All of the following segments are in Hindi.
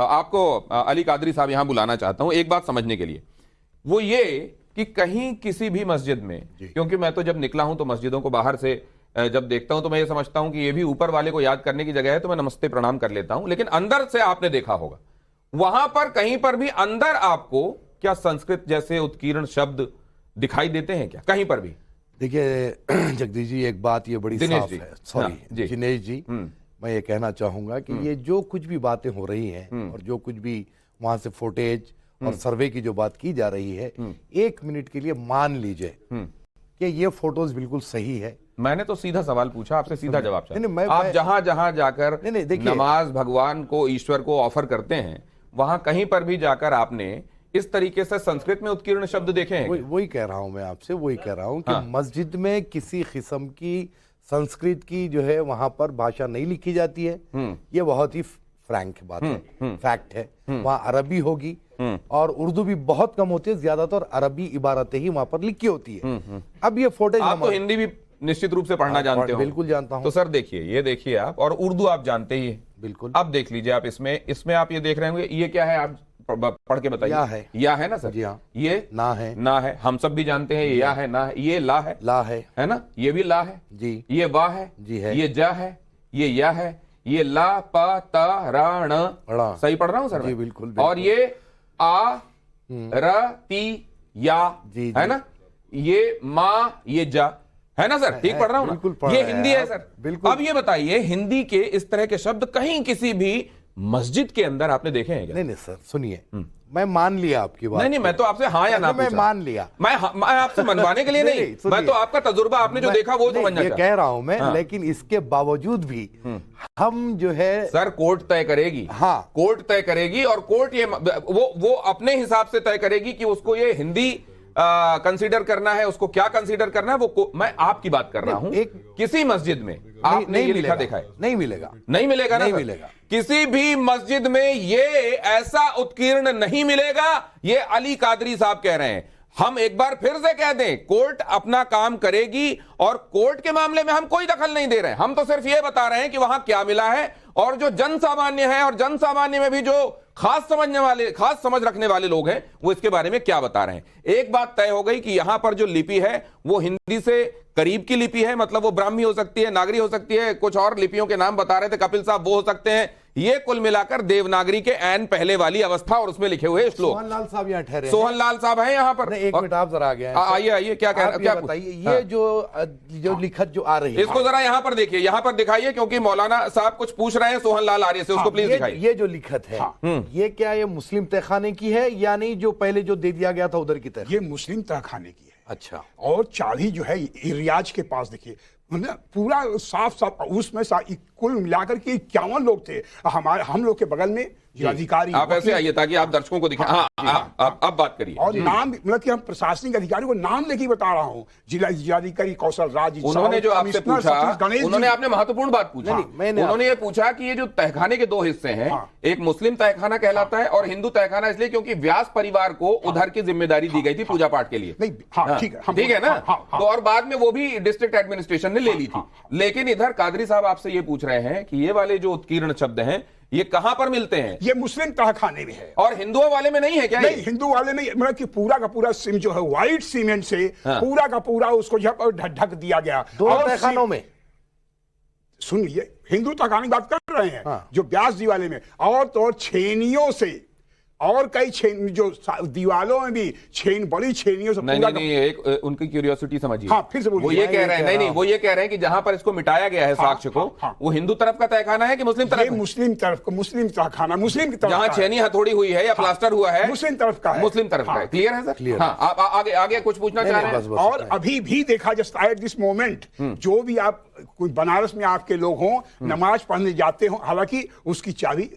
आपको अली कादरी साहब यहां बुलाना चाहता हूं एक बात समझने के लिए, वो ये कि कहीं किसी भी मस्जिद में, क्योंकि मैं तो जब निकला हूं तो मस्जिदों को बाहर से जब देखता हूं तो मैं ये समझता हूं कि ये भी ऊपर वाले को याद करने की जगह है, तो मैं नमस्ते प्रणाम कर लेता हूं, लेकिन अंदर से आपने देखा होगा वहां पर कहीं पर भी अंदर आपको क्या संस्कृत जैसे उत्कीर्ण शब्द दिखाई देते हैं क्या कहीं पर भी? देखिए जगदीश जी, एक बात ये बड़ी साफ है, सॉरी जिनेश जी, मैं ये कहना चाहूंगा कि ये जो कुछ भी बातें हो रही हैं और जो कुछ भी वहां से फुटेज और सर्वे की जो बात की जा रही है, 1 मिनट के लिए मान लीजिए कि ये फोटोज बिल्कुल सही है। मैंने तो सीधा सवाल पूछा, आपसे सीधा जवाब चाहिए। आप मैं जहां जहां जाकर नमाज भगवान को, ईश्वर को ऑफर करते हैं, वहां कहीं पर भी जाकर आपने इस तरीके से संस्कृत में उत्कीर्ण शब्द देखे हैं? वही कह रहा हूं मैं आपसे, वही कह रहा हूं कि मस्जिद में किसी किस्म की संस्कृत की जो है वहां पर भाषा नहीं लिखी जाती है। ये बहुत ही फ्रैंक बात है, फैक्ट है। वहां अरबी होगी और उर्दू भी बहुत कम होती है, ज्यादातर अरबी इबारतें ही वहां पर लिखी होती है। अब ये फोटेज, आप तो हिंदी भी निश्चित रूप से पढ़ना जानते हो? बिल्कुल जानता हूं। तो सर देखिए, ये देखिए आप, और उर्दू आप जानते ही है बिल्कुल। अब देख लीजिए आप, इसमें आप ये देख रहे होंगे, ये क्या है आप पढ़ के बताइए। या है ना सर? जी हाँ। ये ना है, हम सब भी जानते हैं। ये या है, ना है, ये ला है ना? ये भी ला है जी, ये वाह है जी है, ये जा है, ये या है, ये ला पा ता रा ण, सही पढ़ रहा हूं सर? जी बिल्कुल। और ये आ र ती या है ना? ये मा, ये जा है ना सर? ठीक पढ़ रहा हूं ना? ये हिंदी है सर, बिल्कुल। अब ये बताइए, हिंदी के इस तरह के शब्द कहीं किसी भी मस्जिद के अंदर आपने देखे हैं क्या? नहीं सर, सुनिए, मैं मान लिया आपकी बात। नहीं, मैं तो आपसे हाँ या ना मैं मान लिया। मैं आपसे मनवाने के लिए नहीं, मैं तो आपका तजुर्बा, आपने जो देखा वो समझना ये कह रहा हूं मैं। लेकिन इसके बावजूद भी हम जो है सर, कोर्ट तय करेगी। हाँ, कोर्ट तय करेगी, और कोर्ट ये वो अपने हिसाब से तय करेगी कि उसको ये हिंदी कंसीडर करना है, उसको क्या कंसीडर करना है वो मैं आपकी बात कर रहा हूं। किसी मस्जिद में आपने ये लिखा देखा है? नहीं मिलेगा। नहीं मिलेगा ना? नहीं मिलेगा। किसी भी मस्जिद में ये ऐसा उत्कीर्ण नहीं मिलेगा। ये अली कादरी साहब कह रहे हैं। हम एक बार फिर से कह दें, कोर्ट अपना काम करेगी, और कोर्ट के मामले में हम कोई दखल नहीं दे रहे हैं। हम तो सिर्फ ये बता रहे हैं कि वहां क्या मिला है, और जो जन सामान्य है और जन सामान्य में भी जो खास समझ रखने वाले लोग हैं, वो इसके बारे में क्या बता रहे हैं। एक बात तय हो गई कि यहां पर जो लिपि है वो हिंदी से करीब की लिपि है, मतलब वो ब्राह्मी हो सकती है, नागरी हो सकती है, कुछ और लिपियों के नाम बता रहे थे कपिल साहब, वो हो सकते हैं। ये कुल मिलाकर देवनागरी के ऐन पहले वाली अवस्था और उसमें लिखे हुए श्लोक। सोहन लाल साहब यहाँ ठहरे, सोहन लाल साहब हैं यहाँ पर। एक मिनट, आप जरा आ गए। आइए, क्या बताइए, ये जो लिखत जो आ रही है, इसको जरा यहाँ पर देखिए, यहाँ पर दिखाइए, क्योंकि मौलाना साहब कुछ पूछ रहे हैं सोहन लाल आर्य से, उसको प्लीज दिखाइए। ये जो लिखत है, ये क्या ये मुस्लिम तहखाने की है या नहीं, जो पहले जो दे दिया गया था उधर की तरह? ये मुस्लिम तहखाने की है। अच्छा। और चाली जो है रियाज के पास, देखिए पूरा साफ उसमें कुल मिलाकर के 51 लोग थे। हम लोग के बगल में जिलाधिकारी। आप ऐसे आइए ताकि आप दर्शकों को दिखाएं। अब बात करिए। और नाम, मतलब कि हम प्रशासनिक अधिकारी को नाम लेके बता रहा हूँ, जिलाधिकारी कौशल राज। उन्होंने जो आपसे पूछा, उन्होंने आपने महत्वपूर्ण बात पूछा। उन्होंने ये पूछा कि ये जो तहखाने के 2 हिस्से हैं, एक मुस्लिम तहखाना कहलाता है और हिंदू तहखाना, इसलिए क्योंकि व्यास परिवार को उधर की जिम्मेदारी दी गई थी पूजा पाठ के लिए। ठीक है ना? तो और बाद में वो भी डिस्ट्रिक्ट एडमिनिस्ट्रेशन ने ले ली थी। लेकिन इधर कादरी साहब आपसे ये पूछ रहे हैं कि ये वाले जो उत्कीर्ण शब्द हैं, ये कहां पर मिलते हैं? ये मुस्लिम तहखाने में है, और हिंदुओं वाले में नहीं है क्या? नहीं, हिंदू वाले में, मतलब कि पूरा का पूरा सिम जो है व्हाइट सीमेंट से पूरा का पूरा उसको ढक दिया गया। 2 तहखानों में, सुनिए, हिंदू तहखाने की बात कर रहे हैं जो ब्यास जी वाले में, और तो और छेनियों से, और कई छेन जो दीवालों में भी बड़ी छेनियों से। नहीं, एक उनकी क्यूरियोसिटी समझिए। हाँ, फिर से वो ये कह रहे हैं, नहीं, वो ये कह रहे हैं कि जहां पर इसको मिटाया गया है साक्ष्य को, वो हिंदू तरफ का तहखाना है कि मुस्लिम तरफ? मुस्लिम तहखाना, मुस्लिम की तरफ, जहां छेनी हथौड़ी हुई है या प्लास्टर हुआ है, मुस्लिम तरफ का है। मुस्लिम तरफ का है। क्लियर है सर? क्लियर। हाँ, आप आगे कुछ पूछना चाह रहे हैं? और अभी भी देखा जस्ट एट दिस मोमेंट, जो भी आप कोई बनारस में आपके लोग हों, नमाज पढ़ने जाते हो, हालांकि उसकी चाबी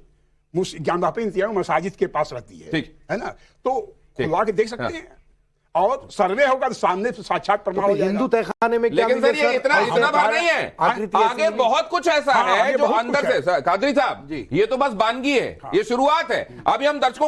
मसाजिद के पास रहती है ना? तो खुलवा के देख सकते हैं, और सर्वे होगा तो सामने से साक्षात प्रमाण हो जाएगा। हिंदू तहखाने में क्या? लेकिन सर ये इतना बार नहीं है, आगे बहुत कुछ ऐसा है जो अंदर से। कादरी साहब, ये तो बस बानगी है, ये शुरुआत है। अभी हम दर्शकों